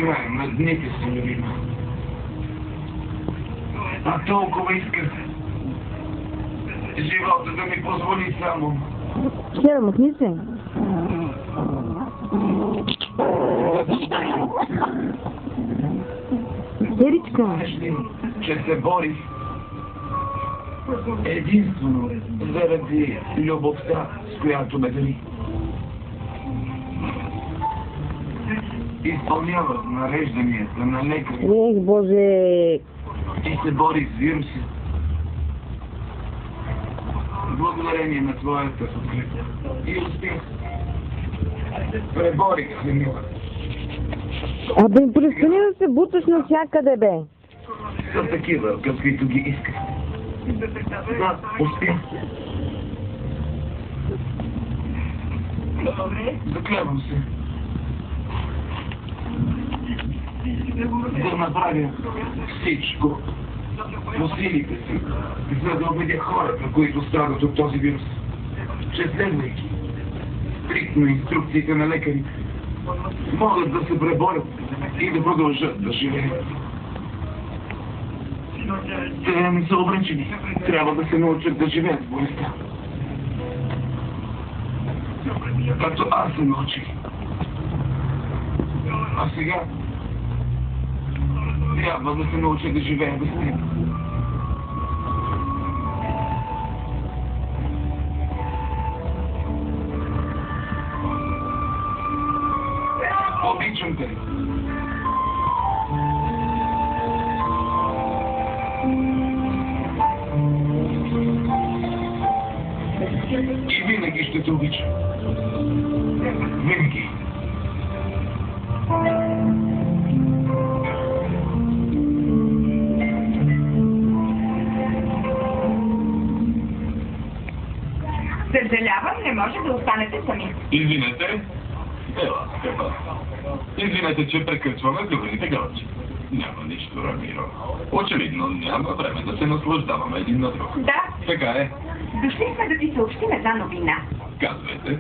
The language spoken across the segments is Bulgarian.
край на дните си, любима. А толкова исках живота да ми позволи само. Ще махни се. Еричка. Знаеш ли, че се борих единствено заради любовта, с която ме дали. Изпълнява нарежданията на лекари Ех, Боже. и се борих с вируси. Благодарение на твоята подкрепа. И успех. Преборих се, мила. Абе, престани да се буташ навсякъде, бе. Са такива, каквито ги исках. Да, успех. Заклевам се. Да направя всичко по силите си, за да убедя хората, които страдат от този вирус, че следвайки стриктно инструкциите на лекарите, могат да се преборят и да продължат да живеят. Те не са обречени. Трябва да се научат да живеят с болестта. Както аз се научих. А сега трябва да се науча да живея без него. Обичам те. И винаги ще те обичам. Винаги. Съжалявам, не може да останете сами. Извинете. Ела, скъпа. Извинете, че прекъсваме любимите гълчи. Няма нищо, Рамиро. Очевидно няма време да се наслаждаваме един на друг. Да, Така е. дошли сме да ти съобщим една новина. Казвайте.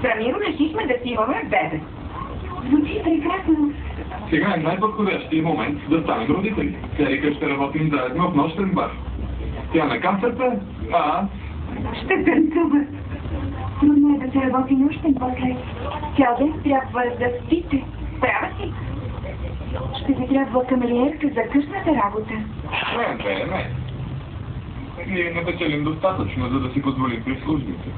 С Рамиро решихме да си имаме бебе. Звучи прекрасно. Сега е най-подходящия момент да станем родители. Ерика ще работим заедно в нощен бар. Тя на касата, а аз... Ще танцува. Трудно е да се работи нощен после. Цял ден трябва да спите. Права си. Ще ви трябва камериерка за късната работа. Не. Ние не печелим достатъчно, за да си позволим прислужбите.